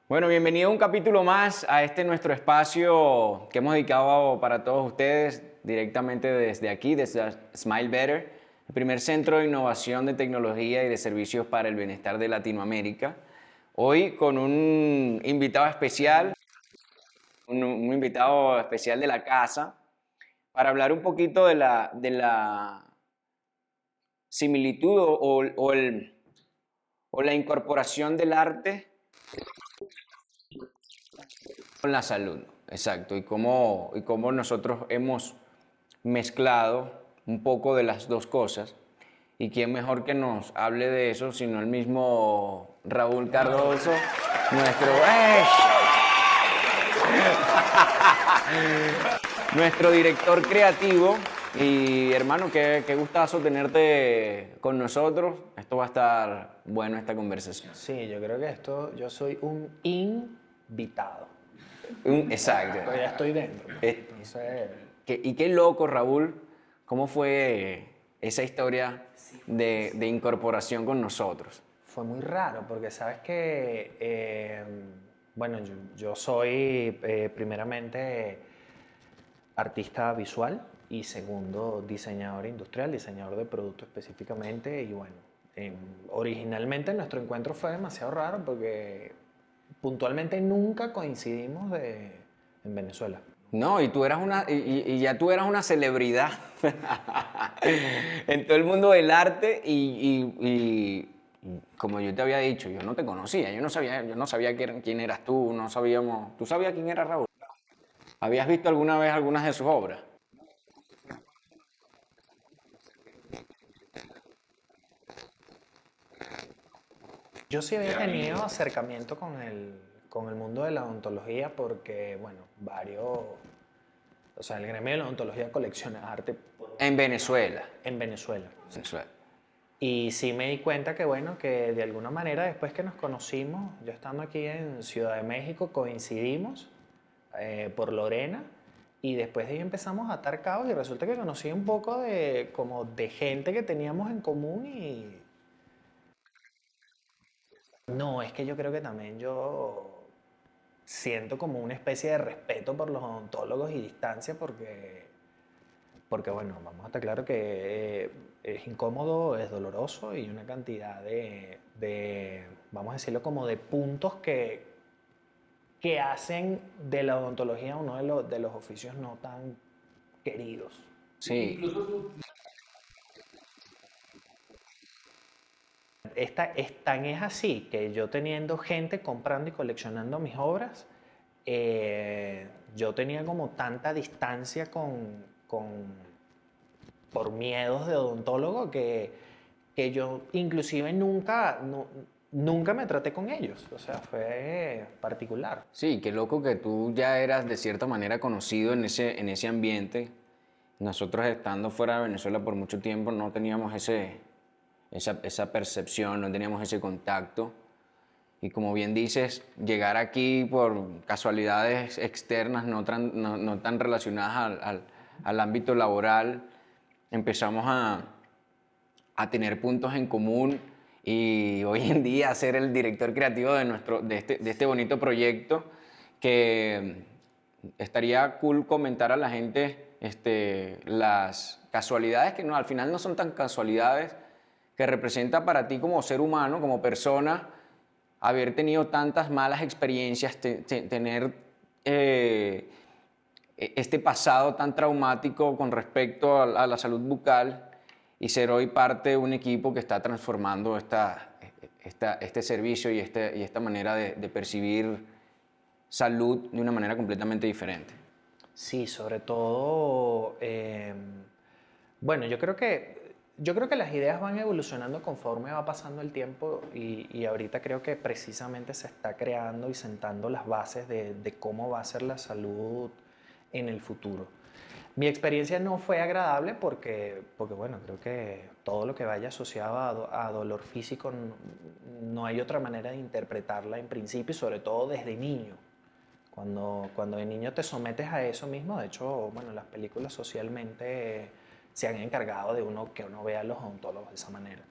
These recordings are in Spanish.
Bueno, bienvenido a un capítulo más a este nuestro espacio que hemos dedicado para todos ustedes directamente desde aquí, desde Smile Better, el primer centro de innovación de tecnología y de servicios para el bienestar de Latinoamérica. Hoy con un invitado especial, un invitado especial de la casa, para hablar un poquito de la similitud o la incorporación del arte con la salud, exacto, y cómo nosotros hemos mezclado un poco de las dos cosas. Y quién mejor que nos hable de eso sino el mismo Raúl Cardoso, nuestro, nuestro director creativo. Y hermano, qué gustazo tenerte con nosotros. Esto va a estar bueno, esta conversación. Sí, yo creo que yo soy un invitado. Exacto. Pero ya estoy dentro. Eh, Entonces, y qué loco, Raúl, ¿cómo fue esa historia de incorporación con nosotros? fue muy raro porque sabes que, bueno, yo soy primeramente artista visual y segundo diseñador industrial, diseñador de producto específicamente. Y bueno, originalmente nuestro encuentro fue demasiado raro porque puntualmente nunca coincidimos en Venezuela. No, y tú eras y ya tú eras una celebridad en todo el mundo del arte y como yo te había dicho, yo no te conocía, yo no sabía quién eras tú, no sabíamos, ¿tú sabías quién era Raúl? ¿Habías visto alguna vez algunas de sus obras? Yo sí había tenido acercamiento con el mundo de la odontología porque, bueno, o sea, el gremio de la odontología colecciona arte En Venezuela. en Venezuela. Venezuela. Y sí me di cuenta que, bueno, que de alguna manera después que nos conocimos, yo estando aquí en Ciudad de México, coincidimos por Lorena y después de ahí empezamos a atar cabos y resulta que conocí un poco como de gente que teníamos en común y no, es que yo creo que también yo siento como una especie de respeto por los odontólogos y distancia porque bueno, vamos a estar claro que es incómodo, es doloroso y una cantidad vamos a decirlo como de puntos que hacen de la odontología uno de los oficios no tan queridos. Sí, Tan es así que yo teniendo gente comprando y coleccionando mis obras, yo tenía como tanta distancia por miedos de odontólogo que yo inclusive nunca me traté con ellos. O sea, fue particular. sí, qué loco que tú ya eras de cierta manera conocido en ese ambiente. Nosotros estando fuera de Venezuela por mucho tiempo no teníamos esa percepción, no teníamos ese contacto. Y como bien dices, llegar aquí por casualidades externas no tan relacionadas al ámbito laboral, empezamos a tener puntos en común y hoy en día ser el director creativo de este bonito proyecto que estaría cool comentar a la gente las casualidades que no, al final no son tan casualidades que representa para ti como ser humano, como persona, haber tenido tantas malas experiencias, tener este pasado tan traumático con respecto a la salud bucal y ser hoy parte de un equipo que está transformando este servicio y esta manera de percibir salud de una manera completamente diferente. Sí, sobre todo, bueno, yo creo que las ideas van evolucionando conforme va pasando el tiempo y ahorita creo que precisamente se está creando y sentando las bases de cómo va a ser la salud en el futuro. Mi experiencia no fue agradable porque bueno, creo que todo lo que vaya asociado a dolor físico no hay otra manera de interpretarla en principio y sobre todo desde niño. Cuando de niño te sometes a eso mismo, de hecho, bueno, las películas socialmente se han encargado de que uno vea a los odontólogos de esa manera.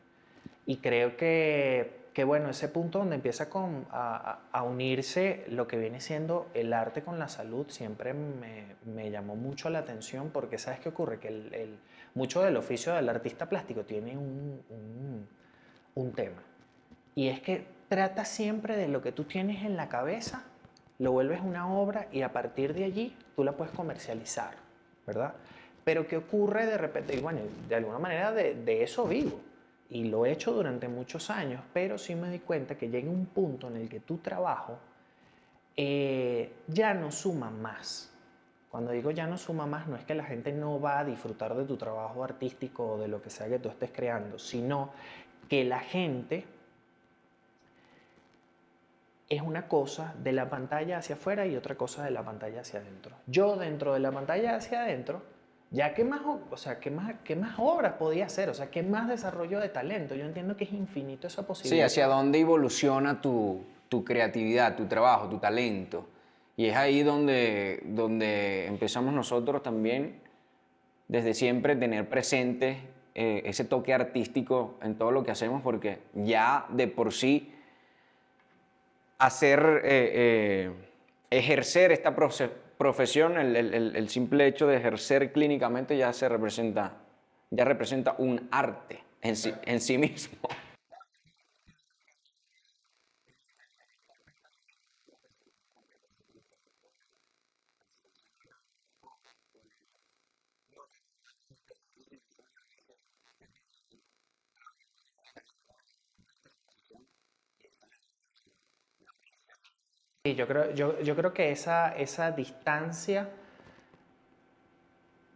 Y creo que que bueno, ese punto donde empieza a unirse lo que viene siendo el arte con la salud siempre me llamó mucho la atención porque ¿sabes qué ocurre? Que mucho del oficio del artista plástico tiene un tema y es que trata siempre de lo que tú tienes en la cabeza, lo vuelves una obra y a partir de allí tú la puedes comercializar, ¿verdad? Pero ¿qué ocurre de repente? Y bueno, de alguna manera de eso vivo. Y lo he hecho durante muchos años, pero sí me di cuenta que llega un punto en el que tu trabajo ya no suma más. Cuando digo ya no suma más, no es que la gente no va a disfrutar de tu trabajo artístico o de lo que sea que tú estés creando, sino que la gente es una cosa de la pantalla hacia afuera y otra cosa de la pantalla hacia adentro. Yo dentro de la pantalla hacia adentro, ya qué más, o sea, qué más obras podía hacer, o sea, qué más desarrollo de talento. Yo entiendo que es infinito esa Sí, posibilidad. hacia dónde evoluciona tu creatividad, tu trabajo, tu talento. Y es ahí donde empezamos nosotros también, desde siempre, tener presente ese toque artístico en todo lo que hacemos, porque ya de por sí ejercer esta profesión, el simple hecho de ejercer clínicamente ya representa un arte en sí mismo. Y yo creo que esa distancia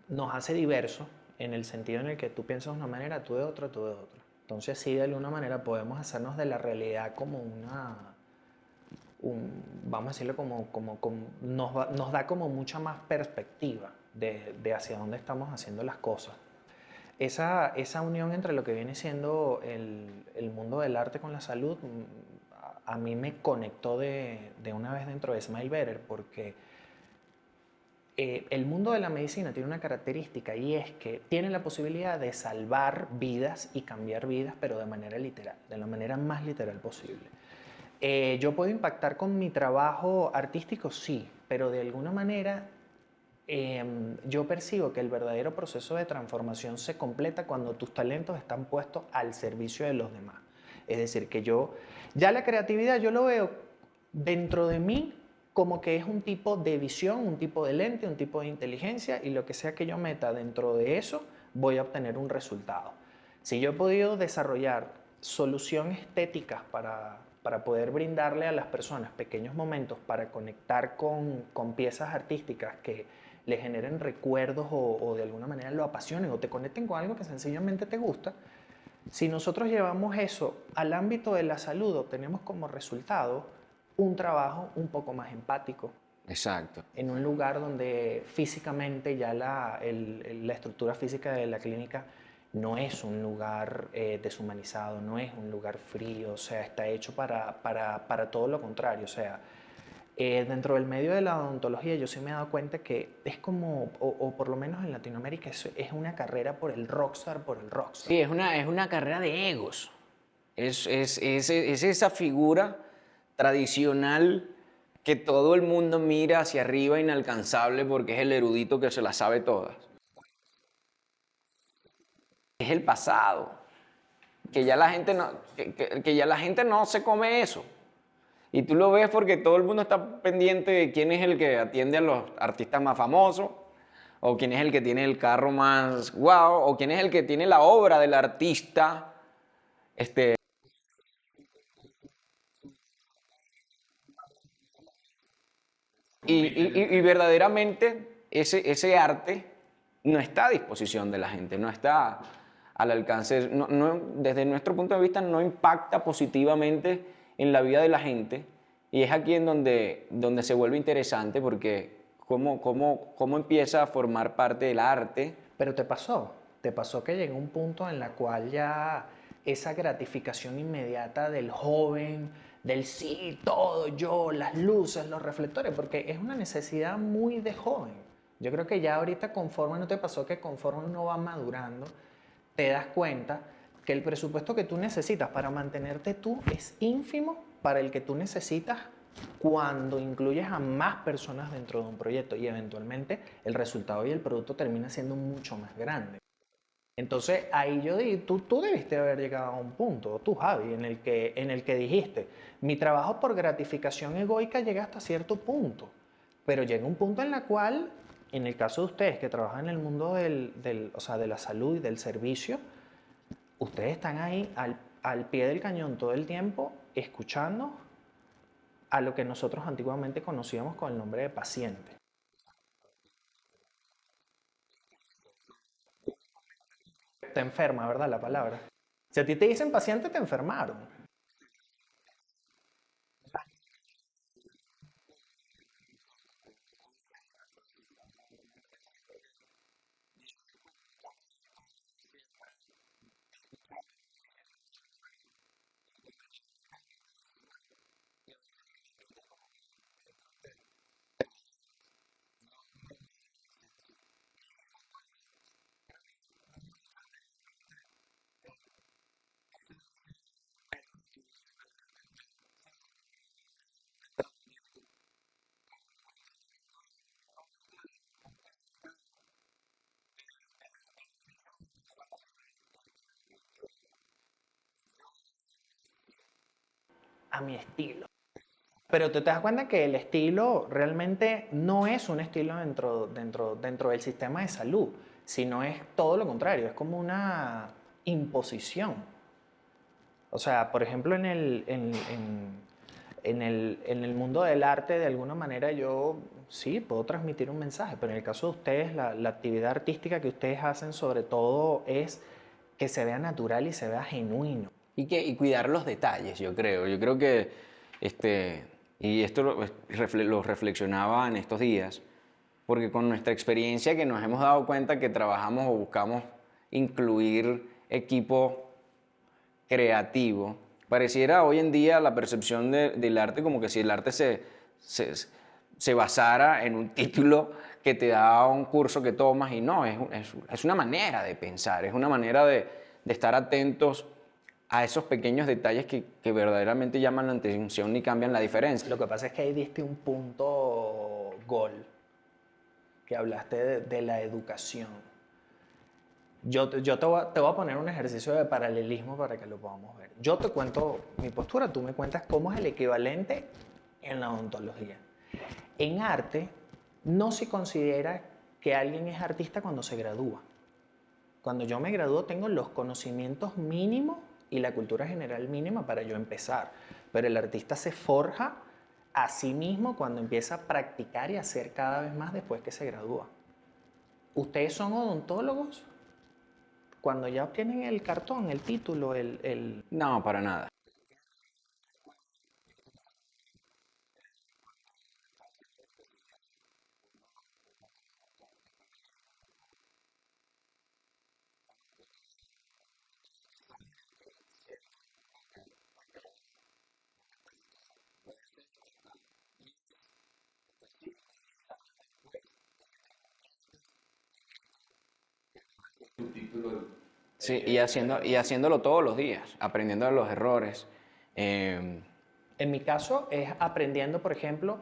nos hace diversos en el sentido en el que tú piensas de una manera, tú de otra, tú de otra. Entonces sí, de alguna manera podemos hacernos de la realidad como vamos a decirlo nos da como mucha más perspectiva de hacia dónde estamos haciendo las cosas. Esa unión entre lo que viene siendo el mundo del arte con la salud, a mí me conectó de una vez dentro de Smile Better porque el mundo de la medicina tiene una característica y es que tiene la posibilidad de salvar vidas y cambiar vidas, pero de manera literal, de la manera más literal posible. ¿Yo puedo impactar con mi trabajo artístico? Sí, pero de alguna manera yo percibo que el verdadero proceso de transformación se completa cuando tus talentos están puestos al servicio de los demás. Es decir, que ya la creatividad yo lo veo dentro de mí como que es un tipo de visión, un tipo de lente, un tipo de inteligencia y lo que sea que yo meta dentro de eso voy a obtener un resultado. Si yo he podido desarrollar soluciones estéticas para poder brindarle a las personas pequeños momentos para conectar con piezas artísticas que le generen recuerdos o de alguna manera lo apasionen o te conecten con algo que sencillamente te gusta, si nosotros llevamos eso al ámbito de la salud, obtenemos como resultado un trabajo un poco más empático, Exacto. en un lugar donde físicamente ya la estructura física de la clínica no es un lugar deshumanizado, no es un lugar frío, o sea, está hecho para todo lo contrario, o sea, dentro del medio de la odontología yo sí me he dado cuenta que es como, o por lo menos en Latinoamérica, es una carrera por el rockstar, por el rockstar. Sí, es una carrera de egos. Es esa figura tradicional que todo el mundo mira hacia arriba inalcanzable porque es el erudito que se las sabe todas. Es el pasado, que ya la gente que ya la gente no se come eso. Y tú lo ves porque todo el mundo está pendiente de quién es el que atiende a los artistas más famosos, o quién es el que tiene el carro más guau, o quién es el que tiene la obra del artista. Este, y verdaderamente ese arte no está a disposición de la gente, no está al alcance, desde nuestro punto de vista no impacta positivamente en la vida de la gente y es aquí en donde se vuelve interesante porque cómo empieza a formar parte del arte. Pero te pasó que llegó un punto en la cual ya esa gratificación inmediata del joven, del sí, todo, yo, las luces, los reflectores, porque es una necesidad muy de joven. Yo creo que ya ahorita conforme, ¿no te pasó que conforme uno va madurando, te das cuenta que el presupuesto que tú necesitas para mantenerte tú es ínfimo para el que tú necesitas cuando incluyes a más personas dentro de un proyecto y eventualmente el resultado y el producto termina siendo mucho más grande. Entonces ahí yo digo, tú debiste haber llegado a un punto, tú Javi, en el que dijiste, mi trabajo por gratificación egoica llega hasta cierto punto, pero llega un punto en el cual, en el caso de ustedes que trabajan en el mundo o sea, de la salud y del servicio, ustedes están ahí al pie del cañón todo el tiempo escuchando a lo que nosotros antiguamente conocíamos con el nombre de paciente. Te enferma, ¿verdad? La palabra. Si a ti te dicen paciente, te enfermaron. A mi estilo. Pero tú te das cuenta que el estilo realmente no es un estilo dentro del sistema de salud, sino es todo lo contrario, es como una imposición. O sea, por ejemplo, en el mundo del arte, de alguna manera yo sí puedo transmitir un mensaje, pero en el caso de ustedes, la actividad artística que ustedes hacen sobre todo es que se vea natural y se vea genuino. Y cuidar los detalles, yo creo. Yo creo que, y esto lo reflexionaba en estos días, porque con nuestra experiencia que nos hemos dado cuenta que trabajamos o buscamos incluir equipo creativo, pareciera hoy en día la percepción del arte como que si el arte se, se basara en un título que te da un curso que tomas y no, es una manera de pensar, es una manera de estar atentos a esos pequeños detalles que verdaderamente llaman la atención y cambian la diferencia. Lo que pasa es que ahí diste un punto gol, que hablaste de la educación. Te voy a poner un ejercicio de paralelismo para que lo podamos ver. Yo te cuento mi postura, tú me cuentas cómo es el equivalente en la odontología. En arte, no se considera que alguien es artista cuando se gradúa. Cuando yo me gradúo tengo los conocimientos mínimos y la cultura general mínima para yo empezar. Pero el artista se forja a sí mismo cuando empieza a practicar y hacer cada vez más después que se gradúa. ¿Ustedes son odontólogos? Cuando ya obtienen el cartón, el título, No, para nada. Sí, y haciéndolo todos los días, aprendiendo de los errores. Eh, En mi caso es aprendiendo, por ejemplo,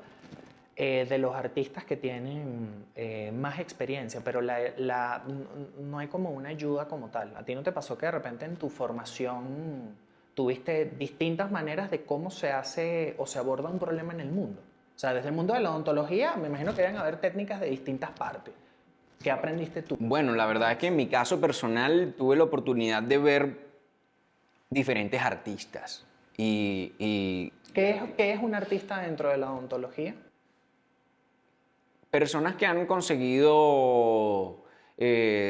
de los artistas que tienen más experiencia, pero no hay como una ayuda como tal. ¿A ti no te pasó que de repente en tu formación tuviste distintas maneras de cómo se hace o se aborda un problema en el mundo? O sea, desde el mundo de la odontología, me imagino que deben haber técnicas de distintas partes. ¿Qué aprendiste tú? bueno, la verdad es que en mi caso personal tuve la oportunidad de ver diferentes artistas y ¿Qué es un artista dentro de la odontología? personas que han conseguido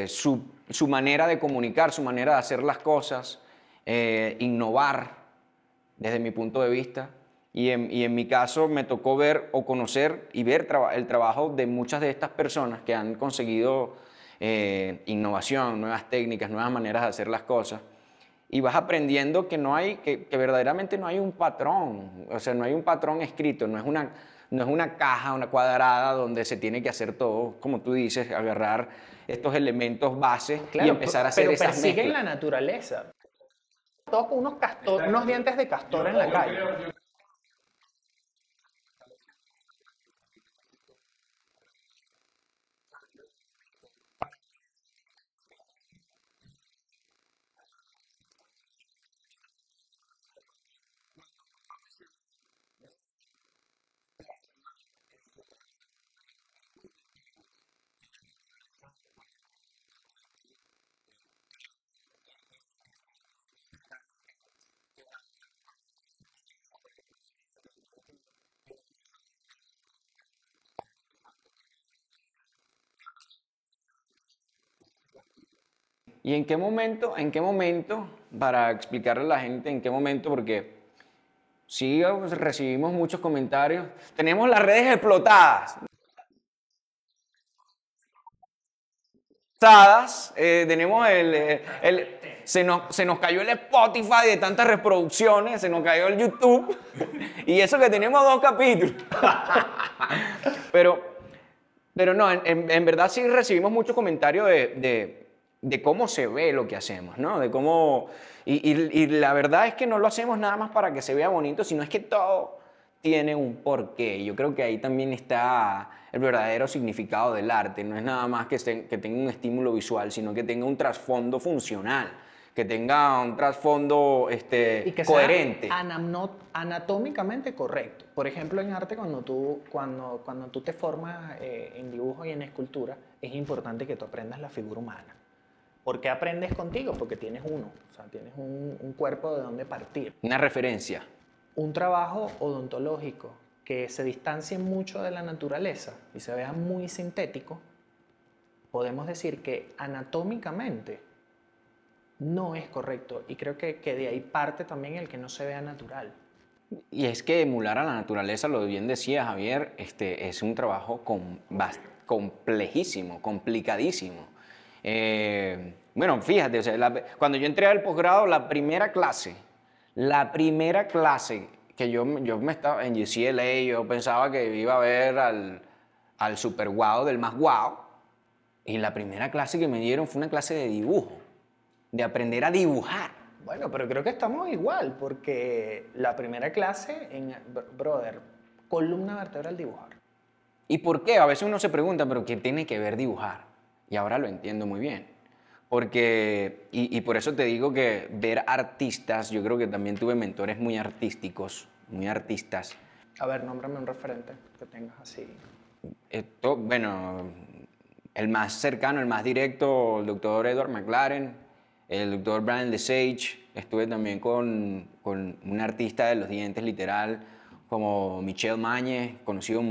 su manera de comunicar, su manera de hacer las cosas, innovar desde mi punto de vista. Y en mi caso me tocó ver o conocer y ver el trabajo de muchas de estas personas que han conseguido innovación, nuevas técnicas, nuevas maneras de hacer las cosas. Y vas aprendiendo que que verdaderamente no hay un patrón, o sea, no hay un patrón escrito, no es una caja, una cuadrada donde se tiene que hacer todo, como tú dices, agarrar estos elementos base y empezar a hacer pero esas persiguen mezclas. la naturaleza. Todos con unos dientes de castor en la calle. ¿Y en qué momento, para explicarle a la gente en qué momento, porque sí pues, recibimos muchos comentarios, tenemos las redes explotadas, tenemos se nos cayó el Spotify de tantas reproducciones, se nos cayó el YouTube, y eso que tenemos 2 capítulos. Pero, pero no, en verdad sí recibimos muchos comentarios de cómo se ve lo que hacemos, ¿no? De cómo, y la verdad es que no lo hacemos nada más para que se vea bonito, sino es que todo tiene un porqué. Yo creo que ahí también está el verdadero significado del arte. No es nada más que tenga un estímulo visual, sino que tenga un trasfondo funcional, que tenga un trasfondo Y que coherente. sea anatómicamente correcto. Por ejemplo, en arte, cuando tú te formas en dibujo y en escultura, es importante que tú aprendas la figura humana. ¿Por qué aprendes contigo? Porque tienes uno, o sea, tienes un cuerpo de donde partir. Una referencia. Un trabajo odontológico que se distancie mucho de la naturaleza y se vea muy sintético, podemos decir que anatómicamente no es correcto, y creo que de ahí parte también el que no se vea natural. Y es que emular a la naturaleza, lo bien decía Javier, es un trabajo complejísimo, complicadísimo. Bueno, fíjate, o sea, cuando yo entré al posgrado, la primera clase que yo me estaba en UCLA, yo pensaba que iba a ver al super guau del más guau, y la primera clase que me dieron fue una clase de dibujo, de aprender a dibujar. Bueno, pero creo que estamos igual, porque la primera clase, brother, columna vertebral dibujar. ¿Y por qué? A veces uno se pregunta, pero ¿qué tiene que ver dibujar? Y ahora lo entiendo muy bien. Porque, y por eso te digo que ver artistas, yo creo que también tuve mentores muy artísticos, muy artistas. A ver, nómbrame un referente que tengas así. Bueno, el más cercano, el más directo, el doctor Edward McLaren, el doctor Brian Lesage. Estuve también con un artista de los dientes, literal, como Michel Mañez, conocido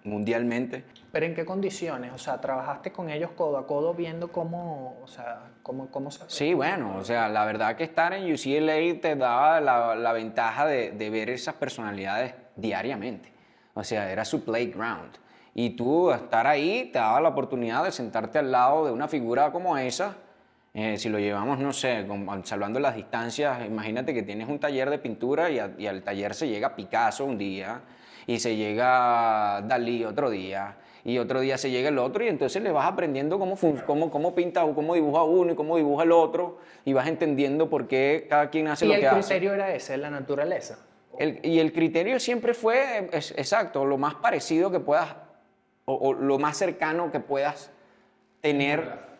mundialmente. ¿Pero en qué condiciones? O sea, ¿trabajaste con ellos codo a codo viendo cómo, o sea, cómo se... Sí, bueno, o sea, la verdad que estar en UCLA te daba la ventaja de ver esas personalidades diariamente. O sea, era su playground. Y tú estar ahí te daba la oportunidad de sentarte al lado de una figura como esa. Si lo llevamos, no sé, salvando las distancias, imagínate que tienes un taller de pintura y al taller se llega Picasso un día y se llega Dalí otro día y otro día se llega el otro y entonces le vas aprendiendo cómo pinta o cómo dibuja uno y cómo dibuja el otro y vas entendiendo por qué cada quien hace lo que hace. ¿Y el criterio era ese, la naturaleza? Y el criterio siempre fue, exacto, lo más parecido que puedas o lo más cercano que puedas tener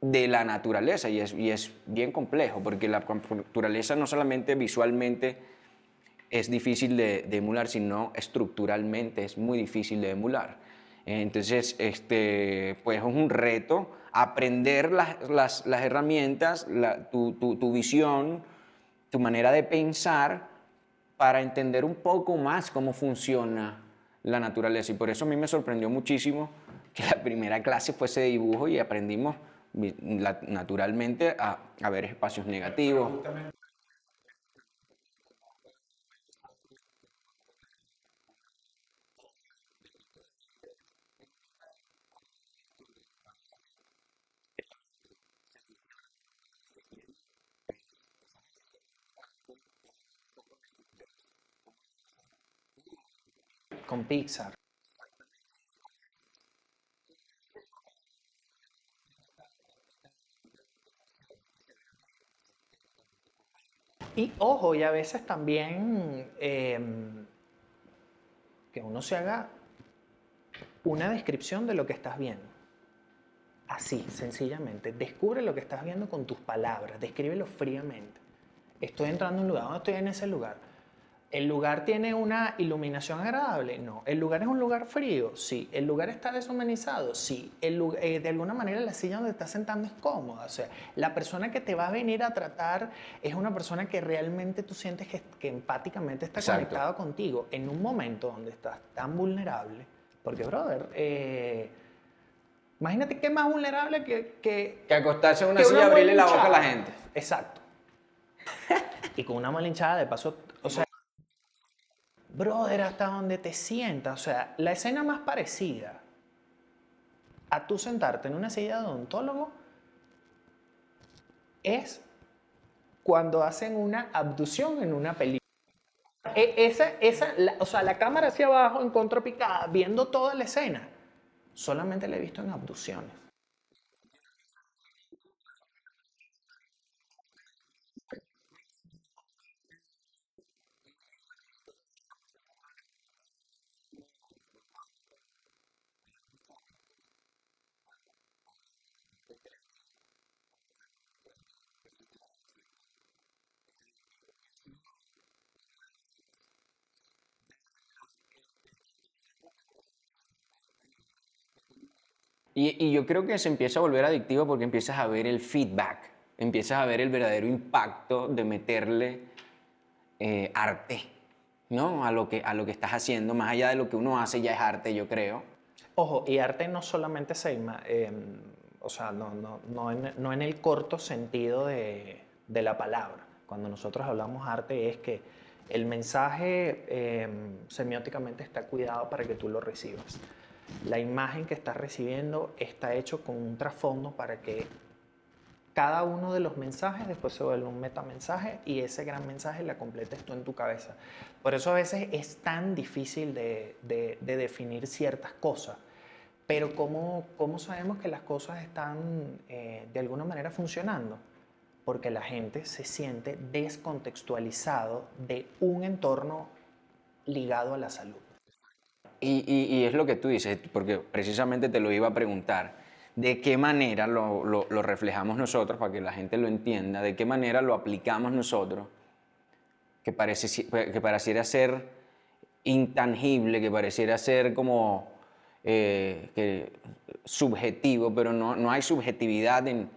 de la naturaleza y es bien complejo porque la naturaleza no solamente visualmente es difícil de emular, sino estructuralmente es muy difícil de emular. Entonces, pues es un reto aprender las herramientas, tu visión, tu manera de pensar para entender un poco más cómo funciona la naturaleza. Y por eso a mí me sorprendió muchísimo que la primera clase fuese de dibujo y aprendimos naturalmente a ver espacios negativos. Con Pixar. Y ojo, y a veces también que uno se haga una descripción de lo que estás viendo. Así, sencillamente. Descubre lo que estás viendo con tus palabras, descríbelo fríamente. Estoy entrando a un lugar, ¿dónde estoy en ese lugar? ¿El lugar tiene una iluminación agradable? No. ¿El lugar es un lugar frío? Sí. ¿El lugar está deshumanizado? Sí. De alguna manera la silla donde estás sentando es cómoda. O sea, la persona que te va a venir a tratar es una persona que realmente tú sientes que empáticamente está Exacto. conectada contigo en un momento donde estás tan vulnerable. Porque, brother, imagínate qué más vulnerable Que acostarse en una que silla y una abrirle mala la boca a la hinchada. gente. Exacto. Y con una mala hinchada, de paso, o sea, brother, hasta donde te sientas. O sea, la escena más parecida a tú sentarte en una silla de odontólogo es cuando hacen una abducción en una película. O sea, la cámara hacia abajo en contrapicada, viendo toda la escena, solamente la he visto en abducciones. Y yo creo que se empieza a volver adictivo porque empiezas a ver el feedback, empiezas a ver el verdadero impacto de meterle arte, ¿no? A lo que estás haciendo, más allá de lo que uno hace, ya es arte, yo creo. Ojo, y arte no solamente o sea, no en el corto sentido de la palabra. Cuando nosotros hablamos arte es que el mensaje semióticamente está cuidado para que tú lo recibas. La imagen que estás recibiendo está hecho con un trasfondo para que cada uno de los mensajes después se vuelve un metamensaje y ese gran mensaje la completes tú en tu cabeza. Por eso a veces es tan difícil de definir ciertas cosas. Pero ¿cómo sabemos que las cosas están de alguna manera funcionando? Porque la gente se siente descontextualizado de un entorno ligado a la salud. Y es lo que tú dices, porque precisamente te lo iba a preguntar. ¿De qué manera lo reflejamos nosotros para que la gente lo entienda? ¿De qué manera lo aplicamos nosotros? Que pareciera ser intangible, que pareciera ser como subjetivo, pero no hay subjetividad en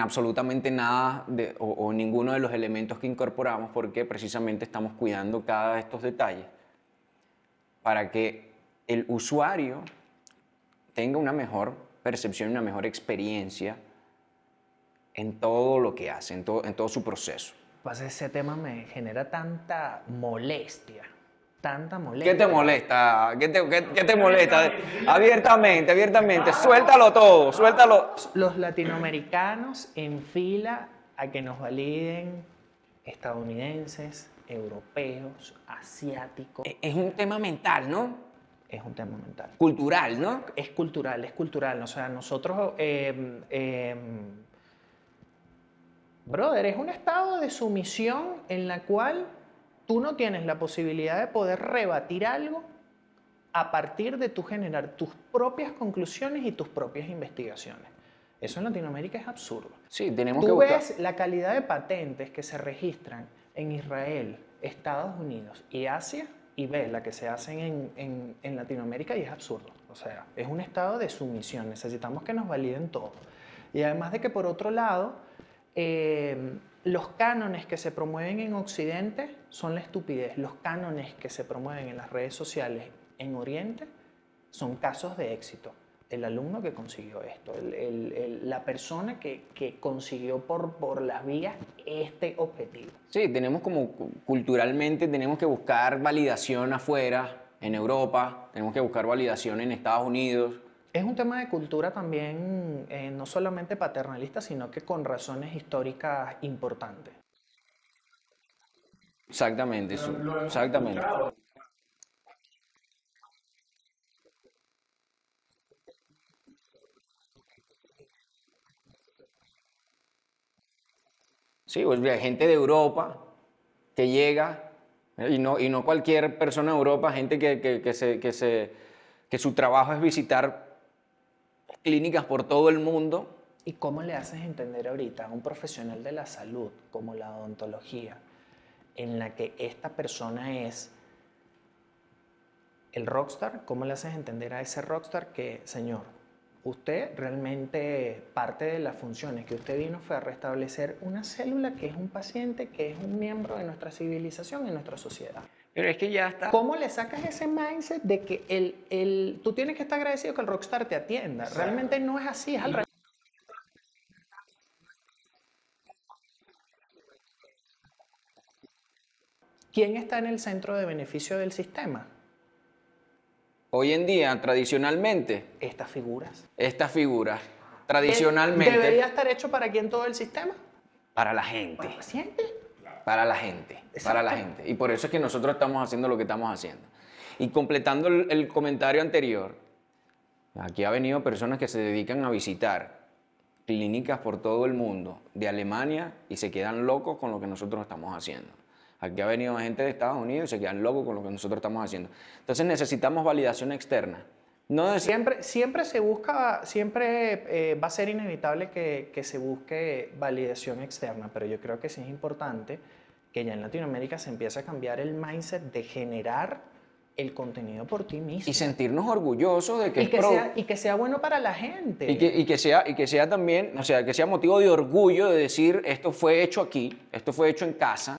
absolutamente nada o ninguno de los elementos que incorporamos porque precisamente estamos cuidando cada de estos detalles para que el usuario tenga una mejor percepción, una mejor experiencia en todo lo que hace, en todo su proceso. Pues ese tema me genera tanta molestia, tanta ¿Qué te molestia. molesta? ¿Qué te molesta? Abiertamente, abiertamente. Suéltalo todo, suéltalo. Los latinoamericanos en fila a que nos validen estadounidenses, europeos, asiáticos. Es un tema mental, ¿no? Es un tema mental. Cultural, ¿no? Es cultural, es cultural. O sea, nosotros, brother, es un estado de sumisión en la cual tú no tienes la posibilidad de poder rebatir algo a partir de tú generar tus propias conclusiones y tus propias investigaciones. Eso en Latinoamérica es absurdo. Sí, tenemos que Tú buscar. ves la calidad de patentes que se registran en Israel, Estados Unidos y Asia y ves la que se hacen en Latinoamérica y es absurdo. O sea, es un estado de sumisión. Necesitamos que nos validen todo. Y además de que por otro lado, los cánones que se promueven en Occidente son la estupidez. Los cánones que se promueven en las redes sociales en Oriente son casos de éxito. El alumno que consiguió esto, la persona que consiguió por las vías este objetivo. Sí, tenemos como culturalmente, tenemos que buscar validación afuera, en Europa, tenemos que buscar validación en Estados Unidos. Es un tema de cultura también, no solamente paternalista, sino que con razones históricas importantes. Exactamente, eso, exactamente. Sí, pues hay gente de Europa que llega, y no cualquier persona en Europa, gente que su trabajo es visitar clínicas por todo el mundo. ¿Y cómo le haces entender ahorita a un profesional de la salud, como la odontología, en la que esta persona es el rockstar? ¿Cómo le haces entender a ese rockstar que, señor, usted realmente parte de las funciones que usted vino fue a restablecer una célula que es un paciente, que es un miembro de nuestra civilización y nuestra sociedad? Pero es que ya está. ¿Cómo le sacas ese mindset de que tú tienes que estar agradecido que el rockstar te atienda? Exacto. Realmente no es así, es al revés. ¿Quién está en el centro de beneficio del sistema? Hoy en día, tradicionalmente, Estas figuras. Tradicionalmente. ¿Debería estar hecho para quién todo el sistema? Para la gente. ¿Para el paciente? Para la gente. Exacto. Para la gente. Y por eso es que nosotros estamos haciendo lo que estamos haciendo. Y completando el comentario anterior, aquí ha venido personas que se dedican a visitar clínicas por todo el mundo, de Alemania, y se quedan locos con lo que nosotros estamos haciendo. Aquí ha venido gente de Estados Unidos y se quedan locos con lo que nosotros estamos haciendo. Entonces necesitamos validación externa. No siempre se busca, siempre va a ser inevitable que se busque validación externa, pero yo creo que sí es importante que ya en Latinoamérica se empiece a cambiar el mindset de generar el contenido por ti mismo. Y sentirnos orgullosos de que y que sea bueno para la gente. Y que sea también, o sea, que sea motivo de orgullo de decir, esto fue hecho aquí, esto fue hecho en casa.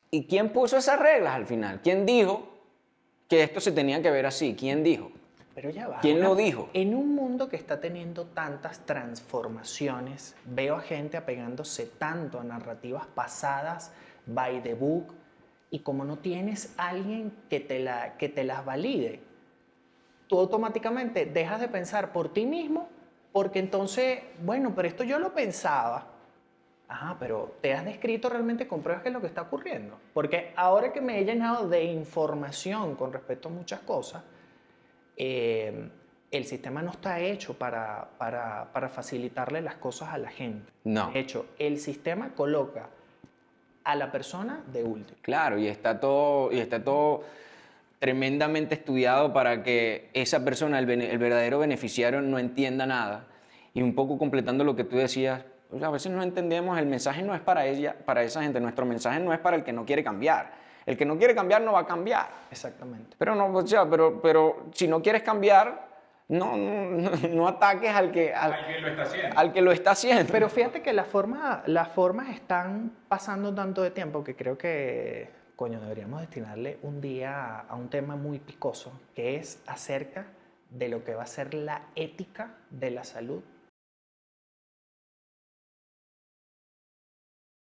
¿Y quién puso esas reglas al final? ¿Quién dijo que esto se tenía que ver así? ¿Quién dijo? Pero ya va. ¿Quién lo dijo? En un mundo que está teniendo tantas transformaciones, veo a gente apegándose tanto a narrativas pasadas, by the book, y como no tienes alguien que te las valide, tú automáticamente dejas de pensar por ti mismo, porque entonces, bueno, pero esto yo lo pensaba. Ajá, pero ¿te has descrito realmente con pruebas qué es lo que está ocurriendo? Porque ahora que me he llenado de información con respecto a muchas cosas, el sistema no está hecho para facilitarle las cosas a la gente. No. De hecho, el sistema coloca a la persona de último. Claro, y está todo tremendamente estudiado para que esa persona, el verdadero beneficiario, no entienda nada. Y un poco completando lo que tú decías, pues a veces no entendemos, el mensaje no es para esa gente, nuestro mensaje no es para el que no quiere cambiar. El que no quiere cambiar no va a cambiar. Exactamente. Pero no, o sea, pero si no quieres cambiar, no ataques al que lo está haciendo. Al que lo está haciendo. Pero fíjate que las formas están pasando tanto de tiempo que creo que, coño, deberíamos destinarle un día a un tema muy picoso, que es acerca de lo que va a ser la ética de la salud